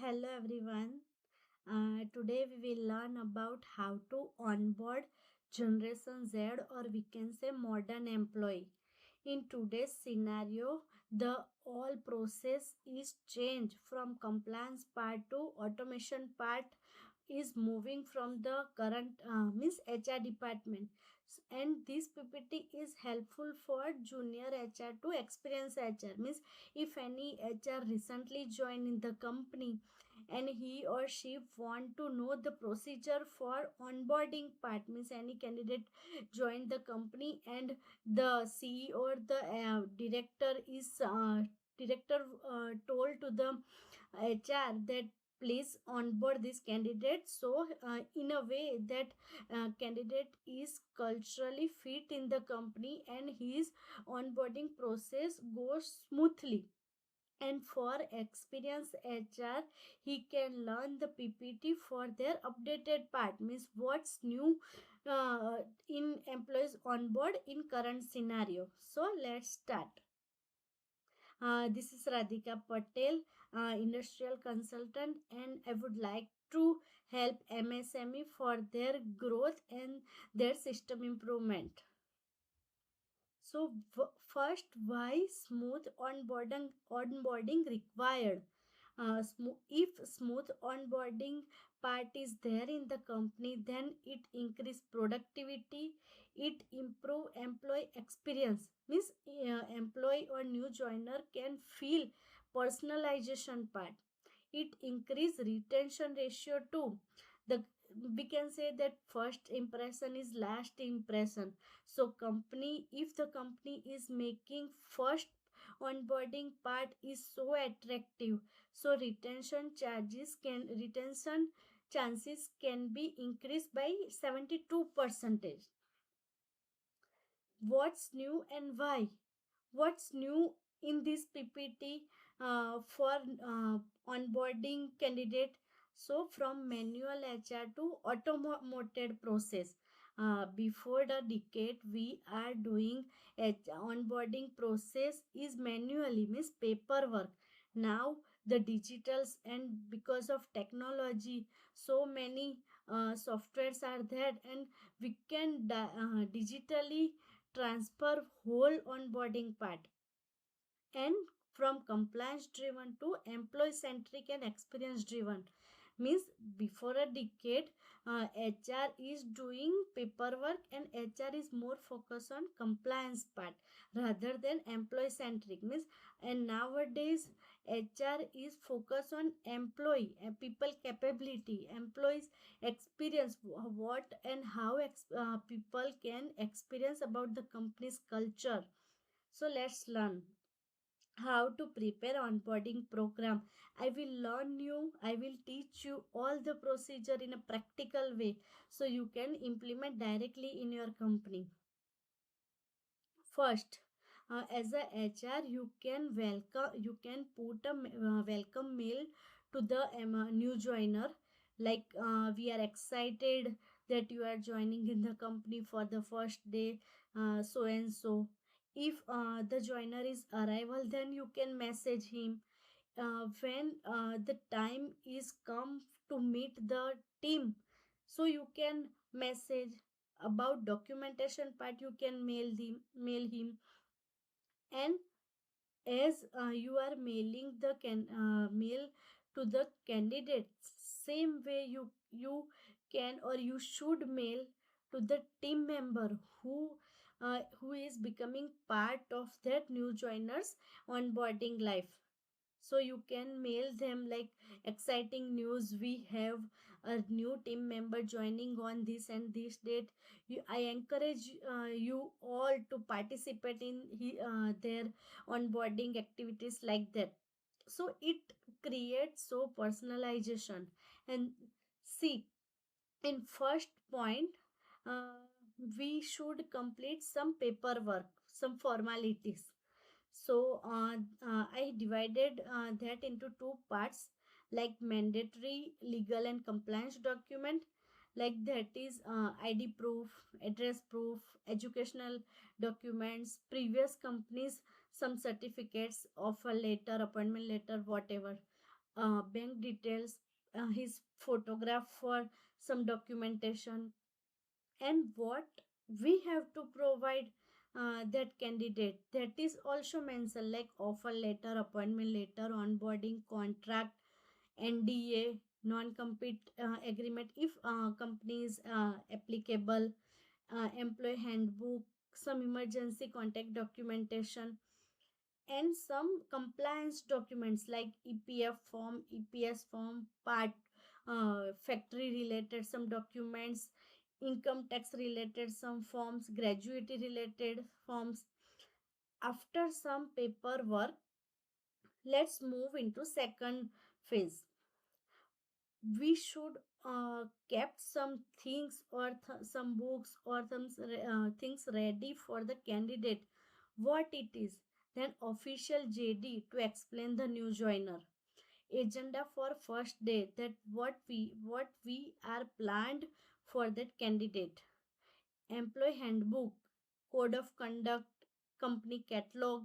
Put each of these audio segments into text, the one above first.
Hello everyone. Today we will learn about how to onboard Generation Z, or we can say modern employee. In today's scenario, the all process is changed from compliance part to automation part is moving from the current means HR department, and this PPT is helpful for junior HR to experienced HR. Means if any HR recently joined in the company and he or she want to know the procedure for onboarding part, means any candidate joined the company and the CEO or the director told to the HR that please onboard this candidate, so in a way that candidate is culturally fit in the company and his onboarding process goes smoothly. And for experienced HR, he can learn the PPT for their updated part, means what's new in employees on board in current scenario. So let's start. This is Radhika Patel, industrial consultant, and I would like to help MSME for their growth and their system improvement. So first, why smooth onboarding required? If smooth onboarding part is there in the company, then it increase productivity, it improve employee experience. Means employee or new joiner can feel personalization part. It increase retention ratio too. The We can say that first impression is last impression. So company, if the company is making first onboarding part is so attractive, so retention chances can be increased by 72%. What's new and why? What's new in this PPT for onboarding candidate? So from manual HR to automated process. Before the decade, we are doing onboarding process is manually, means paperwork. Now the digitals, and because of technology, so many softwares are there, and we can digitally transfer whole onboarding part. And from compliance driven to employee centric and experience driven, means before a decade, HR is doing paperwork and HR is more focused on compliance part rather than employee centric, means. And nowadays HR is focused on employee and people capability, employees experience, what and how people can experience about the company's culture. So let's learn how to prepare onboarding program. I will teach you all the procedure in a practical way, so you can implement directly in your company. First, as a HR, you can put a welcome mail to the new joiner, like we are excited that you are joining in the company for the first day, so and so. If the joiner is arrival, then you can message him. When the time is come to meet the team, so you can message. About documentation part, you can mail him. And as you are mailing the mail to the candidate, same way you can or you should mail to the team member who is becoming part of that new joiners onboarding life. So you can mail them like, exciting news, we have a new team member joining on this and this date. I encourage you all to participate in their onboarding activities, like that. So it creates so personalization. And see, in first point, uh, we should complete some paperwork, some formalities. So I divided that into two parts, like mandatory legal and compliance document, like that is ID proof, address proof, educational documents, previous companies, some certificates, offer letter, appointment letter, whatever. bank details, his photograph for some documentation, and what we have to provide that candidate, that is also mentioned, like offer letter, appointment letter, onboarding contract, NDA, non-compete agreement if company is applicable, employee handbook, some emergency contact documentation, and some compliance documents like EPF form, EPS form, part factory related some documents, income tax related some forms, gratuity related forms. After some paperwork, let's move into second phase. We should kept some things or some books or some things ready for the candidate, what it is, then official JD to explain the new joiner, agenda for first day, that what we are planned for that candidate, employee handbook, code of conduct, company catalog,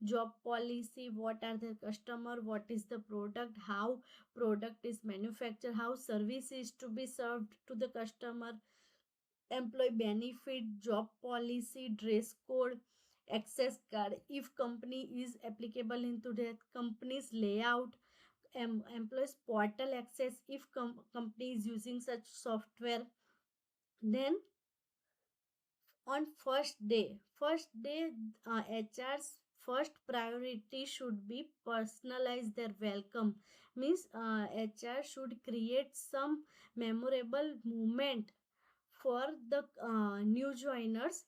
job policy, what are the customer, what is the product, how product is manufactured, how service is to be served to the customer, employee benefit, job policy, dress code, access card if company is applicable into the company's layout, employees portal access if company is using such software. Then on first day HR's first priority should be personalize their welcome, means HR should create some memorable moment for the new joiners,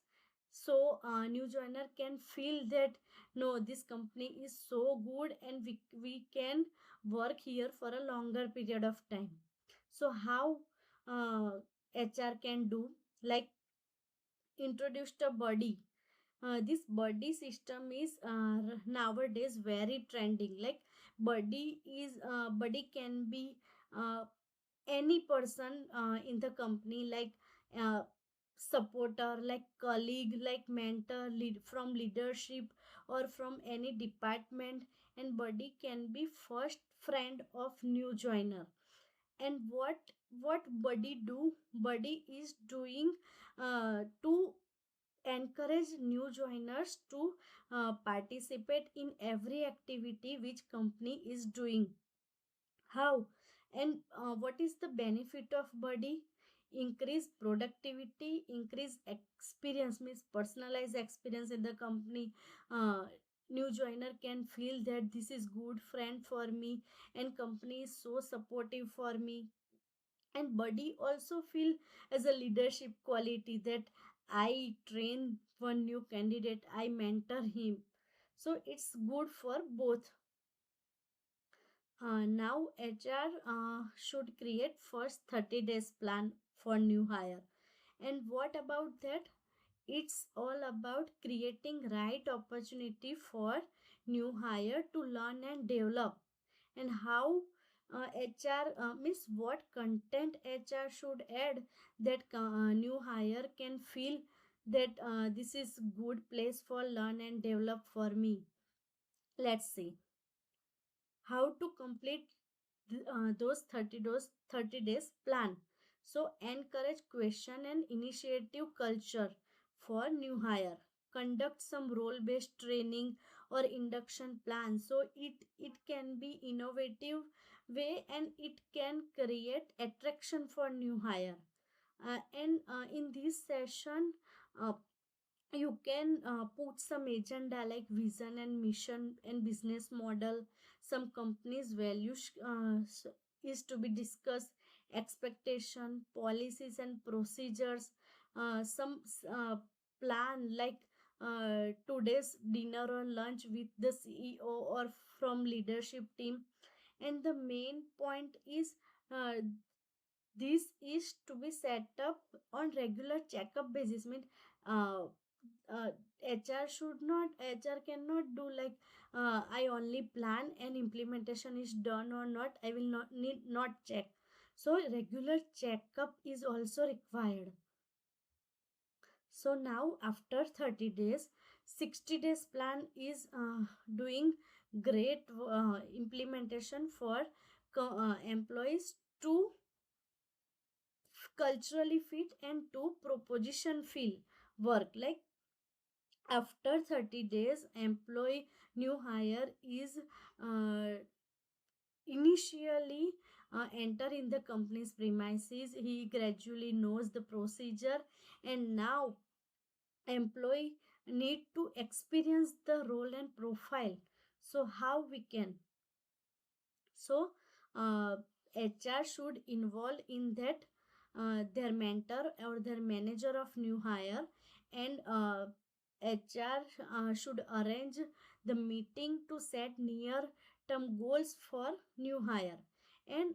so new joiner can feel that no, this company is so good and we can work here for a longer period of time. So how uh, HR can do, like introduced a buddy. This buddy system is nowadays very trending. Like buddy can be uh, any person in the company, like uh, supporter, like colleague, like mentor, lead from leadership or from any department, and buddy can be first friend of new joiner. And what buddy do, buddy is doing to encourage new joiners to participate in every activity which company is doing. How and what is the benefit of buddy? Increase productivity, increase experience, means personalized experience in the company. uh, New joiner can feel that this is good friend for me and company is so supportive for me. And buddy also feel as a leadership quality, that I train one new candidate, I mentor him, so it's good for both. Now HR should create first 30 days plan for new hire. And what about that? It's all about creating right opportunity for new hire to learn and develop. And how HR means what content HR should add, that new hire can feel that this is good place for learn and develop for me. Let's see how to complete those 30 days plan. So encourage question and initiative culture for new hire, conduct some role based training or induction plan, so it can be innovative way and it can create attraction for new hire. And in this session, uh, you can put some agenda like vision and mission and business model, some companies values is to be discussed, expectation, policies and procedures, some plan like today's dinner or lunch with the CEO or from leadership team. And the main point is uh, this is to be set up on regular checkup basis, mean uh, uh, HR cannot do like I only plan and implementation is done or not, I will not need not check. So regular checkup is also required. So now after 30 days, 60 days plan is doing great implementation for employees to culturally fit and to proposition feel work. Like after 30 days, employee new hire is uh, initially enter in the company's premises. He gradually knows the procedure, and now employee need to experience the role and profile. So how we can, so uh, HR should involve in that, their mentor or their manager of new hire, and HR should arrange the meeting to set near term goals for new hire. And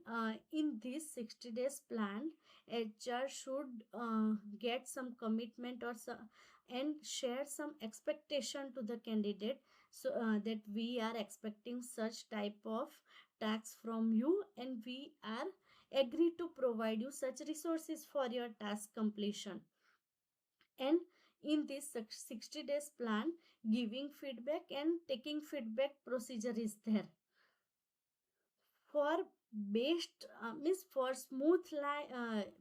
in this 60 days plan, HR should get some commitment or and share some expectation to the candidate, so that we are expecting such type of tax from you, and we are agree to provide you such resources for your task completion. And in this 60 days plan, giving feedback and taking feedback procedure is there. For best means for smooth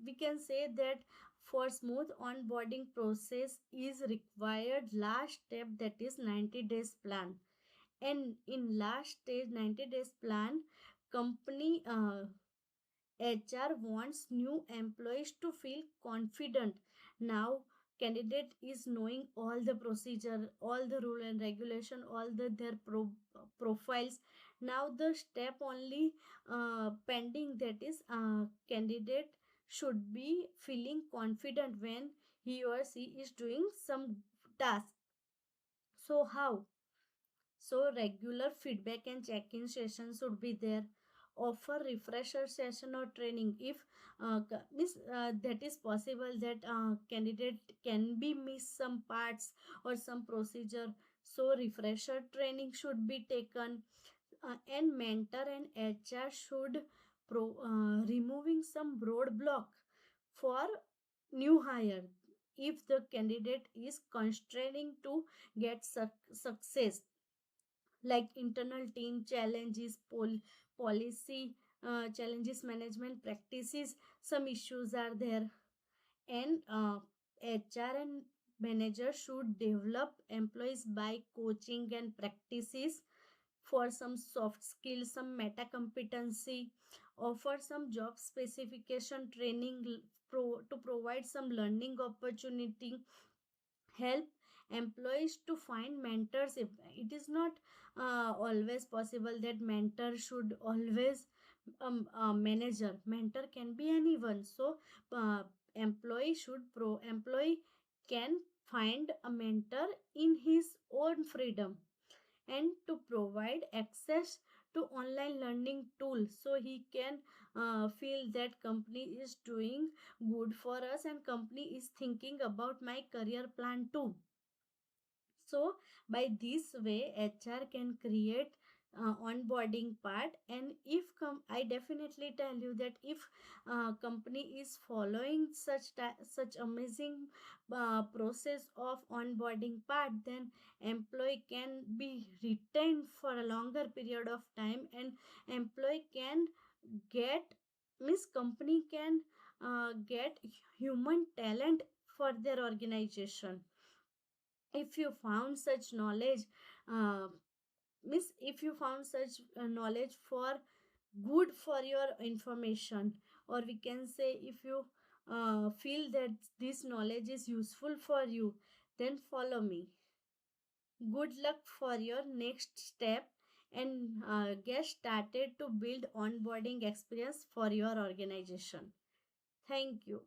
we can say that for smooth onboarding process is required last step, that is 90 days plan. And in last stage 90 days plan, company HR wants new employees to feel confident. Now, candidate is knowing all the procedure, all the rule and regulation, all their profiles. Now, the step only pending, that is, candidate should be feeling confident when he or she is doing some task. So, how? So regular feedback and check-in sessions should be there. Offer refresher session or training if that is possible, that candidate can be miss some parts or some procedure. So refresher training should be taken, and mentor and HR should removing some roadblock for new hire if the candidate is constraining to get success, like internal team challenges, policy challenges, management practices, some issues are there. And HR and manager should develop employees by coaching and practices for some soft skills, some meta competency, offer some job specification training, to provide some learning opportunity, help employees to find mentors. If it is not always possible that mentor should always manager, mentor can be anyone. So employee can find a mentor in his own freedom, and to provide access to online learning tools, so he can feel that company is doing good for us and company is thinking about my career plan too. So by this way, HR can create onboarding part. And if I definitely tell you that if company is following such amazing process of onboarding part, then employee can be retained for a longer period of time, and employee can get, means company can get human talent for their organization. If you found such knowledge, uh, miss if you found such knowledge for good for your information, or we can say if you feel that this knowledge is useful for you, then follow me. Good luck for your next step, and get started to build onboarding experience for your organization. Thank you.